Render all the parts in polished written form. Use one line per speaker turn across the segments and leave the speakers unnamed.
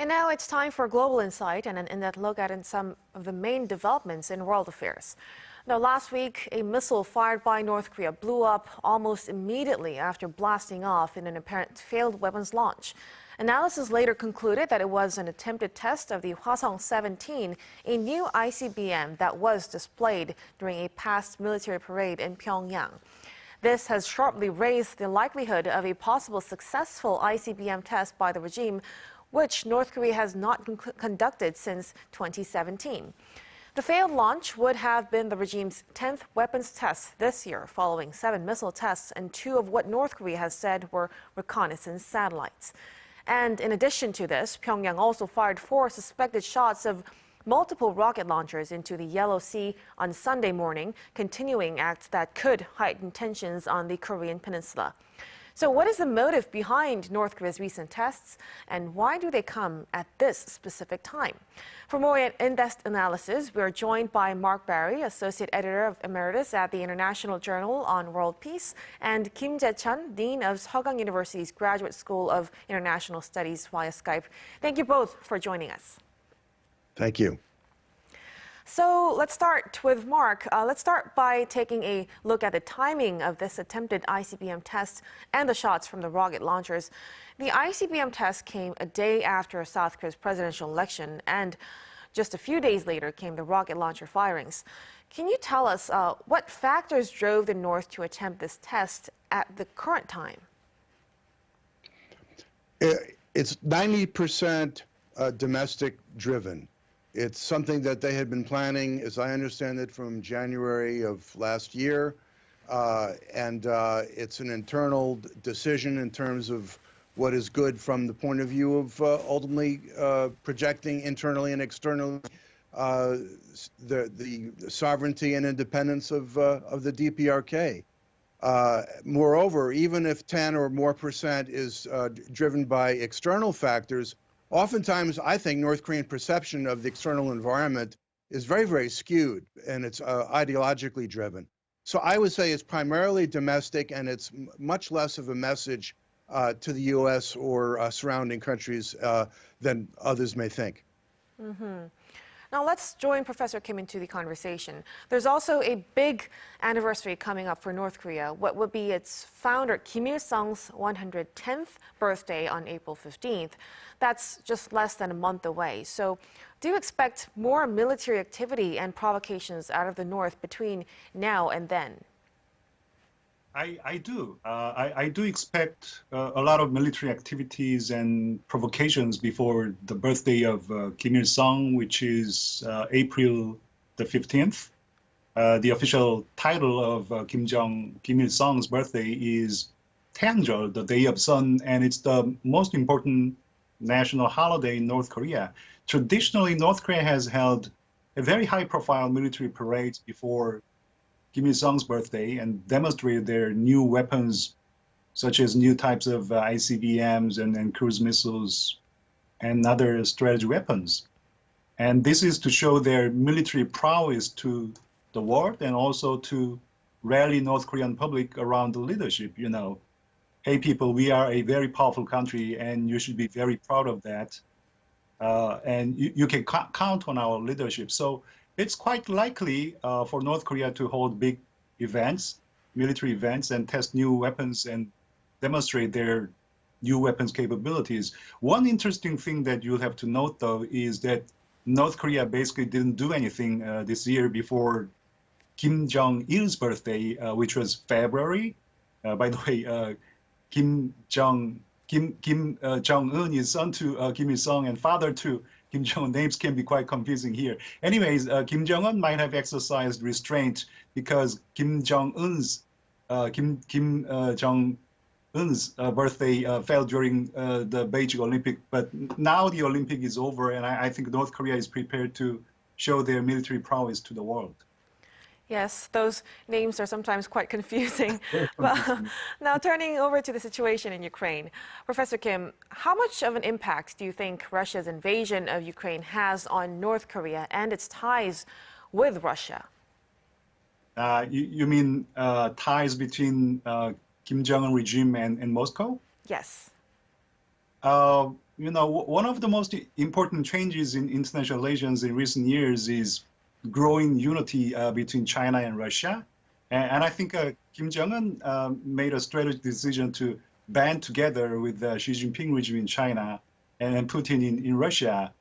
And now it's time for Global Insight and an in-depth look at some of the main developments in world affairs. Now, last week, a missile fired by North Korea blew up almost immediately after blasting off in an apparent failed weapons launch. Analysis later concluded that it was an attempted test of the Hwasong-17, a new ICBM that was displayed during a past military parade in Pyeongyang. This has sharply raised the likelihood of a possible successful ICBM test by the regime, which North Korea has not conducted since 2017. The failed launch would have been the regime's 10th weapons test this year, following 7 missile tests and 2 of what North Korea has said were reconnaissance satellites. And in addition to this, Pyongyang also fired 4 suspected shots of multiple rocket launchers into the Yellow Sea on Sunday morning, continuing acts that could heighten tensions on the Korean Peninsula. So what is the motive behind North Korea's recent tests, and why do they come at this specific time? For more in-depth analysis, we are joined by Mark Barry, Associate Editor Emeritus at the International Journal on World Peace, and Kim Jae-chun, Dean of Seogang University's Graduate School of International Studies via Skype. Thank you both for joining us.
Thank you.
So let's start with Mark. Let's start by taking a look at the timing of this attempted ICBM test and the shots from the rocket launchers. The ICBM test came a day after South Korea's presidential election, and just a few days later came the rocket launcher firings. Can you tell us what factors drove the North to attempt this test at the current time?
It's 90% domestic driven. It's something that they had been planning, as I understand it, from January of last year. And it's an internal decision in terms of what is good from the point of view of ultimately projecting internally and externally the sovereignty and independence of the DPRK. Moreover, even if 10 or more percent is driven by external factors, oftentimes, I think North Korean perception of the external environment is very, very skewed, and it's ideologically driven. So I would say it's primarily domestic, and it's much less of a message to the U.S. or surrounding countries than others may think.
Mm-hmm. Now let's join Professor Kim into the conversation. There's also a big anniversary coming up for North Korea, what would be its founder Kim Il-sung's 110th birthday on April 15th. That's just less than a month away. So do you expect more military activity and provocations out of the North between now and then?
I do. I do expect a lot of military activities and provocations before the birthday of Kim Il-sung, which is April the 15th. The official title of Kim Il-sung's birthday is Taehanjeol, the Day of Sun, and it's the most important national holiday in North Korea. Traditionally, North Korea has held a very high-profile military parades before Kim Il-sung's birthday and demonstrated their new weapons, such as new types of ICBMs and cruise missiles and other strategic weapons. And this is to show their military prowess to the world and also to rally North Korean public around the leadership. You know, hey people, we are a very powerful country and you should be very proud of that. And you can count on our leadership. So it's quite likely for North Korea to hold big events, military events, and test new weapons and demonstrate their new weapons capabilities. One interesting thing that you'll have to note, though, is that North Korea basically didn't do anything this year before Kim Jong-il's birthday, which was February. By the way, Kim Jong-un is son to Kim Il-sung and father to Kim Jong-un. Names can be quite confusing here. Anyways, Kim Jong-un might have exercised restraint because Kim Jong-un's birthday fell during the Beijing Olympic. But now the Olympic is over, and I think North Korea is prepared to show their military prowess to the world.
Yes, those names are sometimes quite confusing. Well, now turning over to the situation in Ukraine, Professor Kim, how much of an impact do you think Russia's invasion of Ukraine has on North Korea and its ties with Russia?
You mean ties between Kim Jong-un regime and Moscow?
Yes.
One of the most important changes in international relations in recent years is growing unity between China and Russia. And I think Kim Jong-un made a strategic decision to band together with the Xi Jinping regime in China and Putin in Russia.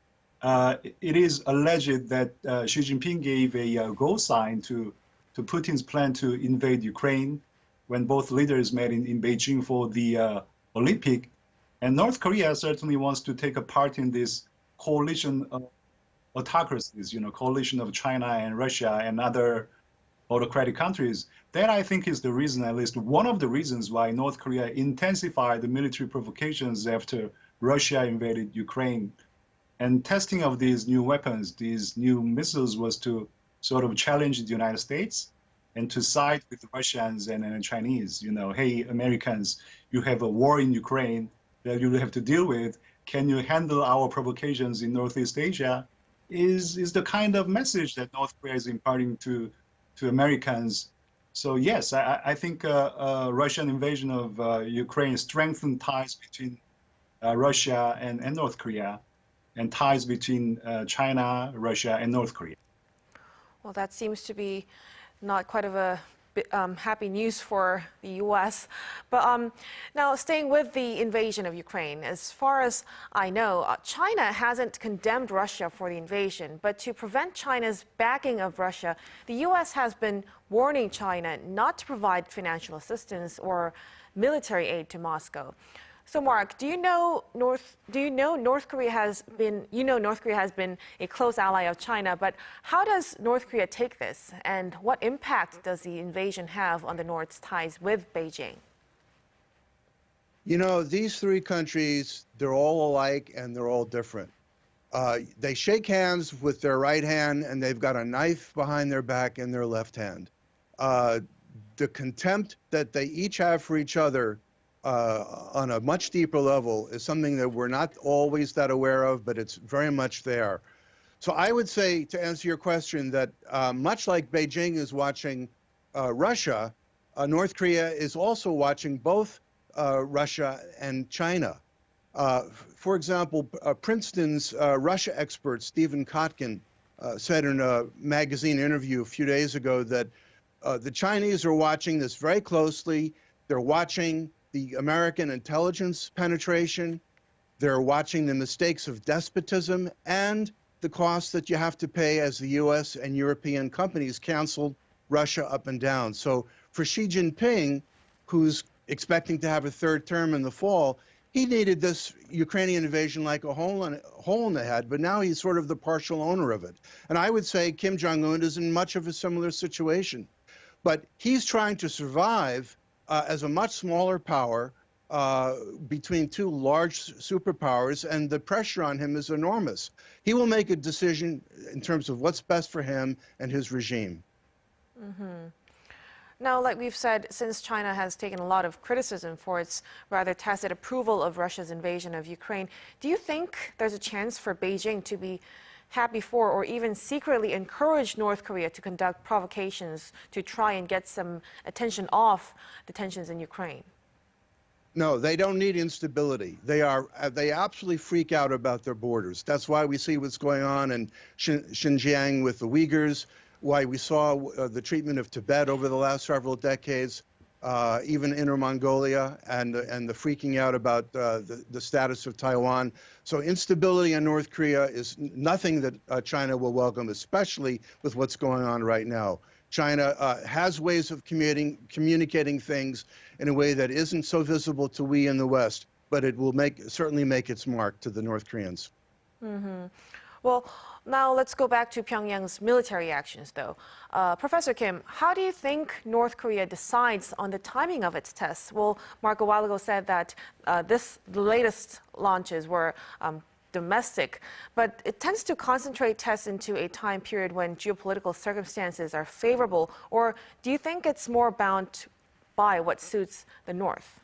It is alleged that Xi Jinping gave a go sign to Putin's plan to invade Ukraine when both leaders met in Beijing for the Olympic. And North Korea certainly wants to take a part in this coalition of autocracies, coalition of China and Russia and other autocratic countries. That, I think, is the reason, at least one of the reasons, why North Korea intensified the military provocations after Russia invaded Ukraine. And testing of these new weapons, these new missiles, was to sort of challenge the United States and to side with the Russians and Chinese. Hey, Americans, you have a war in Ukraine that you have to deal with. Can you handle our provocations in Northeast Asia? Is the kind of message that North Korea is imparting to Americans. So yes, I think Russian invasion of Ukraine strengthened ties between Russia and North Korea, and ties between China, Russia, and North Korea.
Well, that seems to be not quite of a happy news for the U.S. But now, staying with the invasion of Ukraine, as far as I know, China hasn't condemned Russia for the invasion. But to prevent China's backing of Russia, the U.S. has been warning China not to provide financial assistance or military aid to Moscow. So, Mark, North Korea has been a close ally of China, but how does North Korea take this, and what impact does the invasion have on the North's ties with Beijing?
These three countries, they're all alike and they're all different. They shake hands with their right hand and they've got a knife behind their back in their left hand. The contempt that they each have for each other on a much deeper level is something that we're not always that aware of, but it's very much there. So I would say, to answer your question, that much like Beijing is watching Russia, North Korea is also watching both Russia and China. For example, Princeton's Russia expert, Stephen Kotkin, said in a magazine interview a few days ago that the Chinese are watching this very closely. They're watching the American intelligence penetration. They're watching the mistakes of despotism and the costs that you have to pay as the U.S. and European companies canceled Russia up and down. So for Xi Jinping, who's expecting to have a third term in the fall, he needed this Ukrainian invasion like a hole in the head, but now he's sort of the partial owner of it. And I would say Kim Jong-un is in much of a similar situation. But he's trying to survive as a much smaller power between two large superpowers, and the pressure on him is enormous. He will make a decision in terms of what's best for him and his regime.
Mm-hmm. Now, like we've said, since China has taken a lot of criticism for its rather tacit approval of Russia's invasion of Ukraine, do you think there's a chance for Beijing to be happy for or even secretly encourage North Korea to conduct provocations to try and get some attention off the tensions in Ukraine?
No, they don't need instability. They absolutely freak out about their borders. That's why we see what's going on in Xinjiang with the Uyghurs, why we saw the treatment of Tibet over the last several decades, even Inner Mongolia, and the freaking out about the status of Taiwan. So instability in North Korea is nothing that China will welcome, especially with what's going on right now. China has ways of communicating things in a way that isn't so visible to we in the West, but it will certainly make its mark to the North Koreans.
Mm-hmm. Well, now let's go back to Pyongyang's military actions, though. Professor Kim, how do you think North Korea decides on the timing of its tests? Well, Mark a while ago said that the latest launches were domestic, but it tends to concentrate tests into a time period when geopolitical circumstances are favorable, or do you think it's more bound by what suits the North?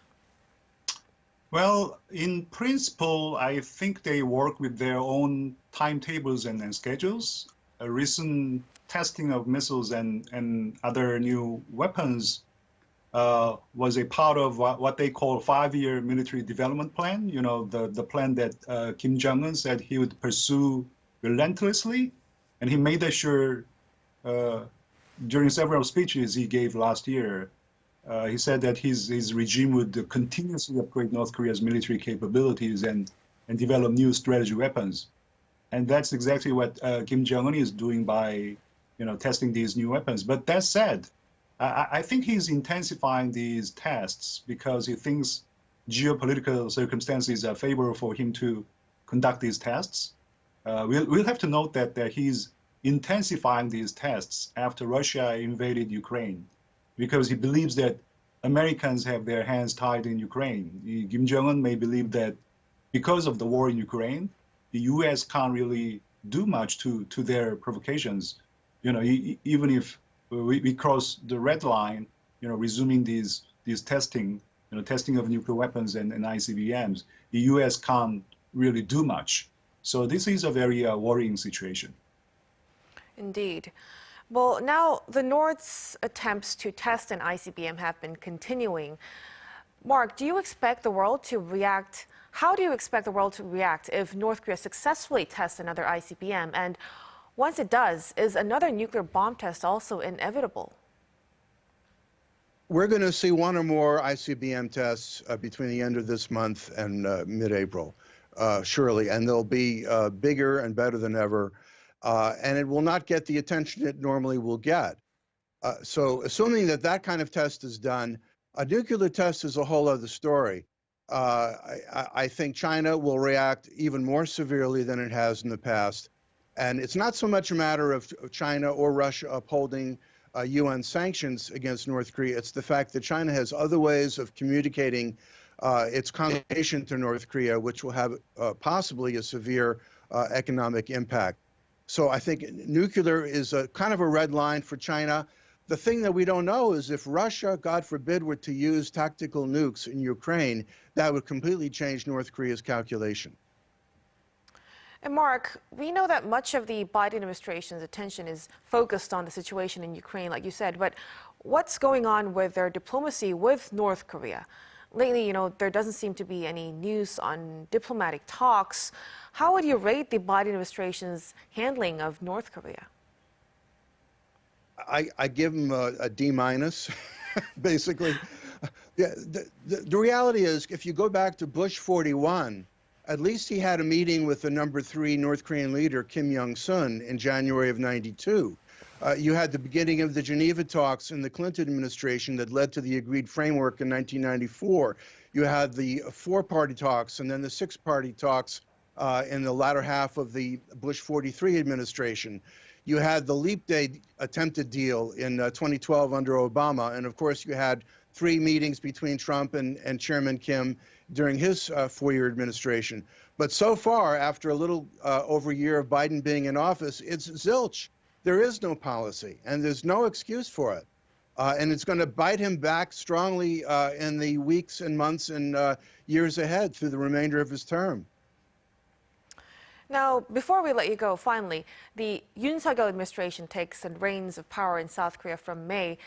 Well, in principle, I think they work with their own timetables and schedules. A recent testing of missiles and other new weapons was a part of what they call 5-year military development plan. You know, the plan that Kim Jong-un said he would pursue relentlessly, and he made that sure during several speeches he gave last year. He said that his regime would continuously upgrade North Korea's military capabilities and develop new strategic weapons. And that's exactly what Kim Jong-un is doing by, testing these new weapons. But that said, I think he's intensifying these tests because he thinks geopolitical circumstances are favorable for him to conduct these tests. We'll have to note that he's intensifying these tests after Russia invaded Ukraine, because he believes that Americans have their hands tied in Ukraine. Kim Jong-un may believe that because of the war in Ukraine, the U.S. can't really do much to their provocations. Even if we cross the red line, resuming these testing, testing of nuclear weapons and ICBMs, the U.S. can't really do much. So this is a very worrying situation.
Indeed. Well, now the North's attempts to test an ICBM have been continuing. Mark, do you expect the world to react? How do you expect the world to react if North Korea successfully tests another ICBM? And once it does, is another nuclear bomb test also inevitable?
We're going to see one or more ICBM tests between the end of this month and mid-April, surely. And they'll be bigger and better than ever. And it will not get the attention it normally will get. So assuming that kind of test is done, a nuclear test is a whole other story. I think China will react even more severely than it has in the past. And it's not so much a matter of China or Russia upholding UN sanctions against North Korea. It's the fact that China has other ways of communicating its condemnation to North Korea, which will have possibly a severe economic impact. So I think nuclear is a kind of a red line for China. The thing that we don't know is if Russia, God forbid, were to use tactical nukes in Ukraine, that would completely change North Korea's calculation.
And Mark, we know that much of the Biden administration's attention is focused on the situation in Ukraine, like you said, but what's going on with their diplomacy with North Korea? Lately, there doesn't seem to be any news on diplomatic talks. How would you rate the Biden administration's handling of North Korea?
I give them a D-, basically. Yeah, the reality is, if you go back to Bush 41, at least he had a meeting with the number 3 North Korean leader, Kim Jong-un, in January of '92. You had the beginning of the Geneva talks in the Clinton administration that led to the agreed framework in 1994. You had the 4-party talks and then the 6-party talks in the latter half of the Bush 43 administration. You had the Leap Day attempted deal in 2012 under Obama. And of course, you had 3 meetings between Trump and Chairman Kim during his 4-year administration. But so far, after a little over a year of Biden being in office, it's zilch. There is no policy, and there's no excuse for it. And it's going to bite him back strongly in the weeks and months and years ahead through the remainder of his term.
Now, before we let you go, finally, the Yoon Suk-yeol administration takes the reins of power in South Korea from May.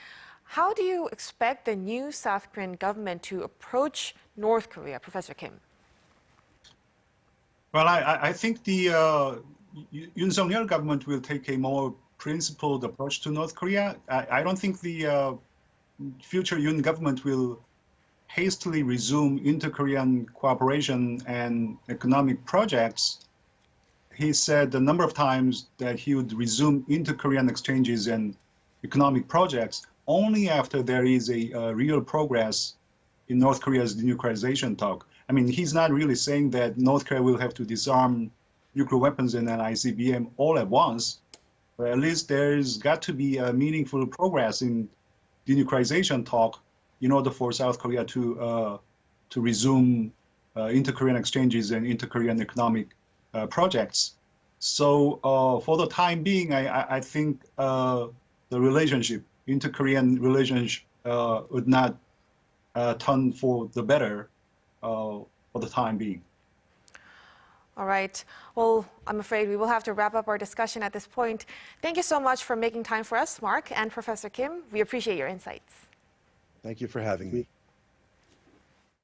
How do you expect the new South Korean government to approach North Korea, Professor Kim?
Well, I think the Yoon Suk-yeol government will take a more principled approach to North Korea. I don't think the future Yoon government will hastily resume inter-Korean cooperation and economic projects. He said a number of times that he would resume inter-Korean exchanges and economic projects only after there is a real progress in North Korea's denuclearization talk. I mean, he's not really saying that North Korea will have to disarm nuclear weapons and an ICBM all at once, but at least there's got to be a meaningful progress in denuclearization talk in order for South Korea to resume inter-Korean exchanges and inter-Korean economic projects. So for the time being, I think the relationship, inter-Korean relationship, would not turn for the better for the time being.
All right. Well, I'm afraid we will have to wrap up our discussion at this point. Thank you so much for making time for us, Mark and Professor Kim. We appreciate your insights.
Thank you for having me.